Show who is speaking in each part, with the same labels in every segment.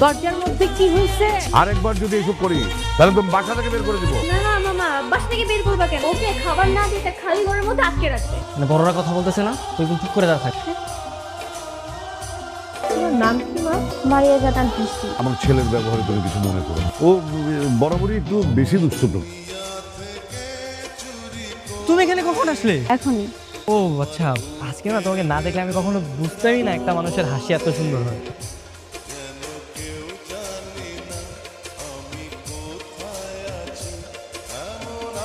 Speaker 1: দরজার মধ্যে কি হয়েছে?
Speaker 2: আরেকবার যদি এসব করি তাহলে তুমি বাসা থেকে বের করে দিব।
Speaker 3: না না মামা, বাসা থেকে বের করবা কেন? ওকে খাবার না দিতে খালি ঘরের মধ্যে আটকে রাখবে।
Speaker 4: মানে বড়রা কথা বলতেছে না, তুই কিন্তু চুপ করে দাঁড়া থাক।
Speaker 1: তোমার নাম কি মা?
Speaker 3: মারিয়া জাতান বৃষ্টি।
Speaker 2: আমার ছেলের ব্যবহারে তুমি কিছু মনে করো না। ও বরাবরই একটু বেশি দুষ্ট তো।
Speaker 4: তুমি এখানে কখন আসলে?
Speaker 3: এখনই।
Speaker 4: ও আচ্ছা, আজকে না তোমাকে না দেখলে আমি কখনো বুঝতেই না একটা মানুষের হাসি এত সুন্দর হয়।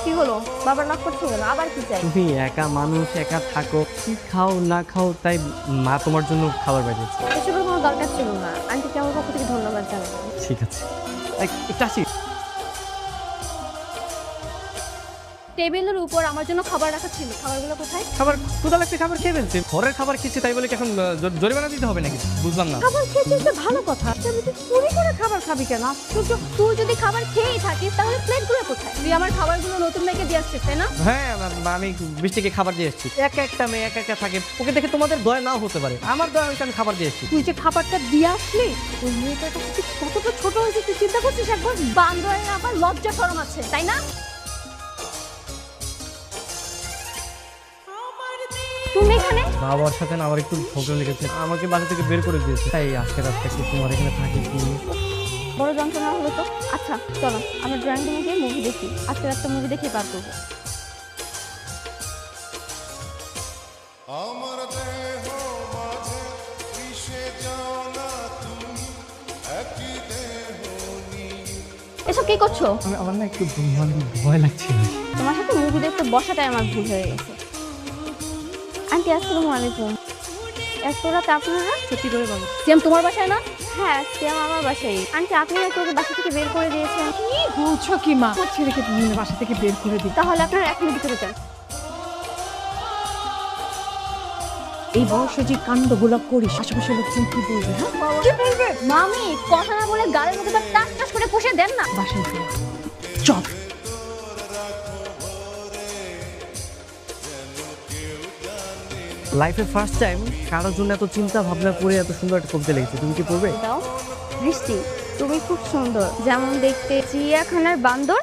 Speaker 3: কি হলো? বাবা নক করছে কেন? আবার কি চাই?
Speaker 4: তুমি একা মানুষ, একা থাকো, কি খাও না খাও, তাই মা তোমার জন্য খাবার পাঠিয়েছে।
Speaker 3: এসবের কোনো দরকার ছিল না। আন্টিকে আমার পক্ষ থেকে ধন্যবাদ জানাবো।
Speaker 4: ঠিক আছে, একটু আসি।
Speaker 3: টেবিলের উপর আমার জন্য খাবার রাখা ছিল, খাবারগুলো কোথায়?
Speaker 4: খাবার ক্ষুধা লাগছে, খাবার খেয়ে ফেলছে। ঘরের খাবার খেয়েছি তাই বলে কি এখন জরিমানা দিতে হবে নাকি? বুঝলাম না।
Speaker 1: খাবার খেয়েছিস তো ভালো কথা, তবে তুই চুরি করে খাবার খাবি কেন? আশ্চর্য।
Speaker 3: তুই যদি খাবার খেয়েই থাকিস তাহলে প্লেটগুলো কোথায়? তুই আমার খাবারগুলো নতুন মেয়েকে দিয়ে আসছিস তাই না?
Speaker 4: হ্যাঁ, আমি বৃষ্টিকে খাবার দিয়ে এসেছি। একা একটা মেয়ে একা একা থাকে, ওকে দেখে তোমাদের দয়া নাও হতে পারে, আমার দয়া হয়েছে আমি খাবার দিয়ে এসেছি।
Speaker 1: তুই যে খাবারটা দিয়ে আসলি, ওই মেয়েটার কাছে তুই কতটা ছোট হয়েছে তুই চিন্তা করছিস একবার?
Speaker 3: বান্দরের আবার লজ্জা শরম আছে তাই না? তুমি এখানে?
Speaker 4: বাবার সাথে না আমার একটু ঝগড়া লেগেছে, আমাকে বাসা থেকে বের করে দিয়েছে, তাই আজকে রাতটা একটু তোমার এখানে থাকি কি।
Speaker 3: বড় যন্ত্রণা হলো তো। আচ্ছা চলো আমরা ড্রয়িং রুমে গিয়ে মুভি দেখি। আজকে একটা মুভি দেখে পার করবো।
Speaker 5: আমার দেহ মাঝে মিশে যাও না তুমি, একই দেহ নিয়ে।
Speaker 3: এসব কি করছো?
Speaker 4: আমার না একটু ভয় লাগছে।
Speaker 3: তোমার সাথে মুভি দেখতে বসাটাই আমার ভুল হয়ে গেছে। আন্টি আসসালামু আলাইকুম। এত রাতে আপনারা?
Speaker 1: সত্যি করে বলো,
Speaker 3: সিয়াম তোমার বাসায় না? হ্যাঁ সিয়াম আমার বাসায়। আন্টি আপনারা তো ওকে বাসা থেকে বের করে দিয়েছেন।
Speaker 1: কি বলছো কি মা? আমার ছেলেকে তুমি বাসা থেকে বের করে দিই।
Speaker 3: তাহলে আপনারা এখনই ভিতরে যান।
Speaker 1: এই বয়সে যে কাণ্ডগুলো করিস আশেপাশের লোকজন কি বলবে? হ্যাঁ কি বলবে?
Speaker 3: মামি কথা না বলে গালের মধ্যে টাস টাস করে পুষে দেন না।
Speaker 1: বাসায় ফিরে চল।
Speaker 4: লাইফে ফার্স্ট টাইম কারোর জন্য এত চিন্তা ভাবনা করে এত সুন্দর একটা কবিতা লিখেছি। তুমি কি পড়বে?
Speaker 3: দাও বৃষ্টি, তুমি খুব সুন্দর, যেমন দেখতে চিড়িয়াখানার বান্দর